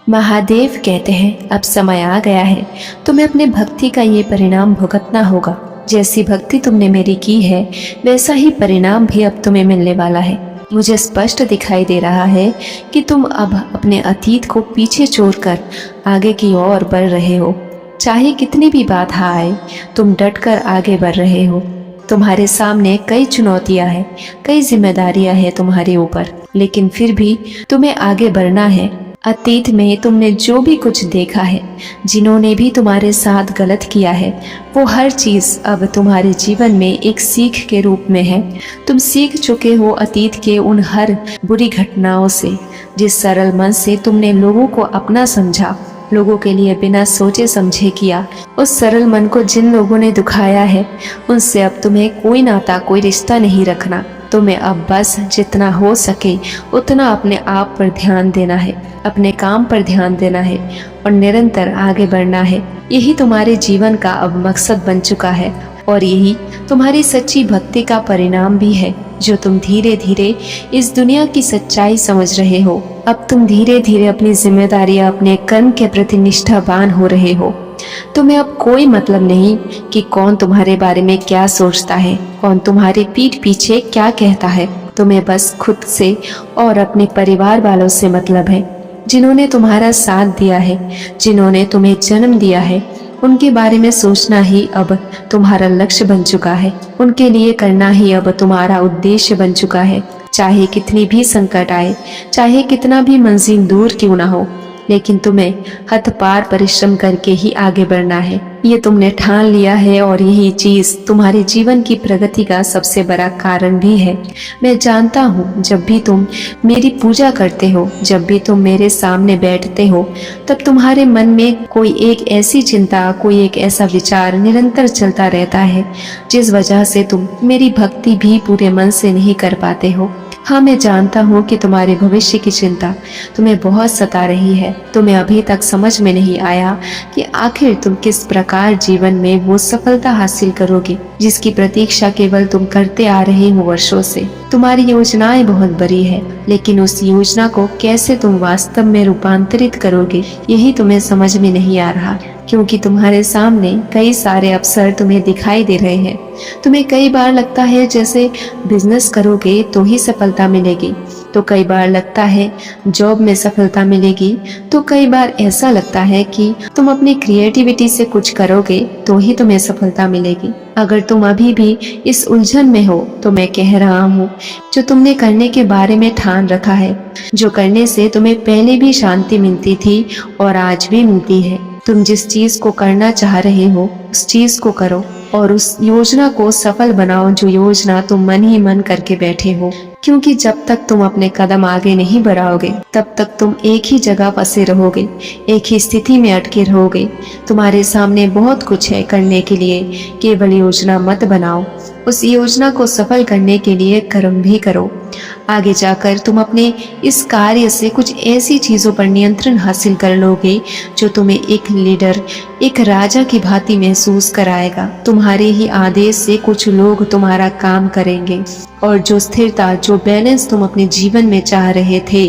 महादेव कहते हैं अब समय आ गया है, तुम्हें अपने भक्ति का ये परिणाम भुगतना होगा। जैसी भक्ति तुमने मेरी की है वैसा ही परिणाम भी अब तुम्हें मिलने वाला है। मुझे स्पष्ट दिखाई दे रहा है कि तुम अब अपने अतीत को पीछे छोड़कर आगे की ओर बढ़ रहे हो। चाहे कितनी भी बाधा आए, तुम डटकर आगे बढ़ रहे हो। तुम्हारे सामने कई चुनौतियां हैं, कई जिम्मेदारियां हैं तुम्हारे ऊपर, लेकिन फिर भी तुम्हें आगे बढ़ना है। अतीत में तुमने जो भी कुछ देखा है, जिन्होंने भी तुम्हारे साथ गलत किया है, वो हर चीज़ अब तुम्हारे जीवन में एक सीख के रूप में है। तुम सीख चुके हो अतीत के उन हर बुरी घटनाओं से। जिस सरल मन से तुमने लोगों को अपना समझा, लोगों के लिए बिना सोचे समझे किया, उस सरल मन को जिन लोगों ने दुखाया है, उनसे अब तुम्हें कोई नाता, कोई रिश्ता नहीं रखना। तुम्हें अब बस जितना हो सके उतना अपने आप पर ध्यान देना है, अपने काम पर ध्यान देना है और निरंतर आगे बढ़ना है। यही तुम्हारे जीवन का अब मकसद बन चुका है और यही तुम्हारी सच्ची भक्ति का परिणाम भी है, जो तुम धीरे धीरे इस दुनिया की सच्चाई समझ रहे हो। अब तुम धीरे धीरे अपनी जिम्मेदारियां, अपने कर्म के प्रति निष्ठावान हो रहे हो। तुम्हें अब कोई मतलब नहीं कि कौन तुम्हारे बारे में क्या सोचता है, कौन तुम्हारे पीठ पीछे क्या कहता है। तुम्हें बस खुद से और अपने परिवार वालों से मतलब है, जिन्होंने तुम्हारा साथ दिया है, जिन्होंने तुम्हें जन्म दिया है। उनके बारे में सोचना ही अब तुम्हारा लक्ष्य बन चुका है। उनके लिए करना ही अब तुम्हारा उद्देश्य बन चुका है। चाहे कितनी भी संकट आए, चाहे कितना भी मंजिल दूर क्यों ना हो, लेकिन तुम्हें हथपार परिश्रम करके ही आगे बढ़ना है। ये तुमने ठान लिया है और यही चीज तुम्हारे जीवन की प्रगति का सबसे बड़ा कारण भी है। मैं जानता हूँ, जब भी तुम मेरी पूजा करते हो, जब भी तुम मेरे सामने बैठते हो, तब तुम्हारे मन में कोई एक ऐसी चिंता, कोई एक ऐसा विचार निरंतर चलता रहता है, जिस वजह से तुम मेरी भक्ति भी पूरे मन से नहीं कर पाते हो। हाँ, मैं जानता हूँ कि तुम्हारे भविष्य की चिंता तुम्हें बहुत सता रही है। तुम्हें अभी तक समझ में नहीं आया कि आखिर तुम किस प्रकार जीवन में वो सफलता हासिल करोगे, जिसकी प्रतीक्षा केवल तुम करते आ रहे हो वर्षों से। तुम्हारी योजनाएं बहुत बड़ी है, लेकिन उस योजना को कैसे तुम वास्तव में रूपांतरित करोगे, यही तुम्हें समझ में नहीं आ रहा। क्योंकि तुम्हारे सामने कई सारे अवसर तुम्हें दिखाई दे रहे हैं। तुम्हें कई बार लगता है जैसे बिजनेस करोगे तो ही सफलता मिलेगी, तो कई बार लगता है जॉब में सफलता मिलेगी, तो कई बार ऐसा लगता है कि तुम अपनी क्रिएटिविटी से कुछ करोगे तो ही तुम्हें सफलता मिलेगी। अगर तुम अभी भी इस उलझन में हो तो मैं कह रहा हूँ, जो तुमने करने के बारे में ठान रखा है, जो करने से तुम्हें पहले भी शांति मिलती थी और आज भी मिलती है, तुम जिस चीज को करना चाह रहे हो उस चीज को करो और उस योजना को सफल बनाओ, जो योजना तुम मन ही मन करके बैठे हो। क्योंकि जब तक तुम अपने कदम आगे नहीं बढ़ाओगे, तब तक तुम एक ही जगह फंसे रहोगे, एक ही स्थिति में अटके रहोगे। तुम्हारे सामने बहुत कुछ है करने के लिए, केवल योजना मत बनाओ, उस योजना को सफल करने के लिए कर्म भी करो। आगे जाकर तुम अपने इस कार्य से कुछ ऐसी चीजों पर नियंत्रण हासिल कर लोगे, जो तुम्हें एक लीडर, एक राजा की भांति महसूस कराएगा। तुम्हारे ही आदेश से कुछ लोग तुम्हारा काम करेंगे और जो स्थिरता, जो बैलेंस तुम अपने जीवन में चाह रहे थे,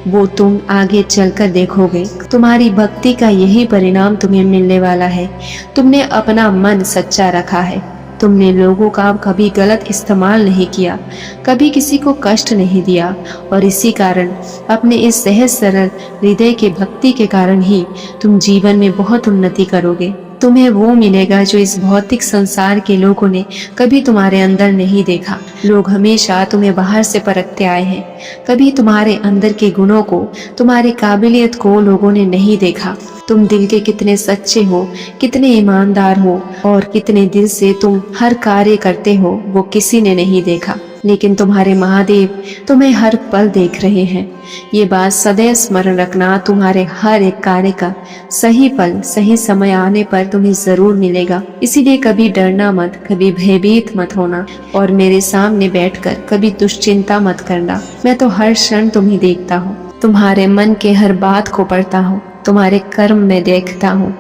वो तुम आगे चलकर देखोगे। तुम्हारी भक्ति का यही परिणाम तुम्हें मिलने वाला है। तुमने अपना मन सच्चा रखा है, तुमने लोगों का कभी गलत इस्तेमाल नहीं किया, कभी किसी को कष्ट नहीं दिया और इसी कारण अपने इस सहज सरल हृदय के भक्ति के कारण ही तुम जीवन में बहुत उन्नति करोगे। तुम्हें वो मिलेगा जो इस भौतिक संसार के लोगों ने कभी तुम्हारे अंदर नहीं देखा। लोग हमेशा तुम्हें बाहर से परखते आए हैं, कभी तुम्हारे अंदर के गुणों को, तुम्हारी काबिलियत को लोगों ने नहीं देखा। तुम दिल के कितने सच्चे हो, कितने ईमानदार हो और कितने दिल से तुम हर कार्य करते हो, वो किसी ने नहीं देखा। लेकिन तुम्हारे महादेव तुम्हें हर पल देख रहे हैं। ये बात सदैव स्मरण रखना, तुम्हारे हर एक कार्य का सही पल, सही समय आने पर तुम्हें जरूर मिलेगा। इसीलिए कभी डरना मत, कभी भयभीत मत होना और मेरे सामने बैठकर कभी दुश्चिंता मत करना। मैं तो हर क्षण तुम्हें देखता हूँ, तुम्हारे मन के हर बात को पढ़ता हूँ तुम्हारे कर्म मैं देखता हूँ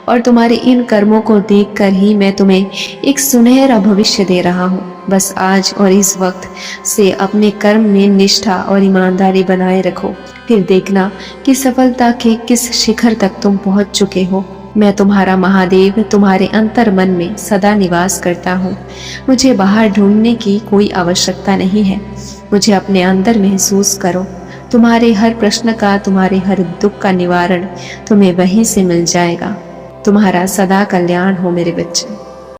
और तुम्हारे इन कर्मों को देखकर ही मैं तुम्हें एक सुनहरा भविष्य दे रहा हूँ। बस आज और इस वक्त से अपने कर्म में निष्ठा और ईमानदारी बनाए रखो, फिर देखना कि सफलता के किस शिखर तक तुम पहुँच चुके हो। मैं तुम्हारा महादेव तुम्हारे अंतर मन में सदा निवास करता हूँ। मुझे बाहर ढूंढने की कोई आवश्यकता नहीं है, मुझे अपने अंदर महसूस करो। तुम्हारे हर प्रश्न का, तुम्हारे हर दुख का निवारण तुम्हें वहीं से मिल जाएगा। तुम्हारा सदा कल्याण हो मेरे बच्चे।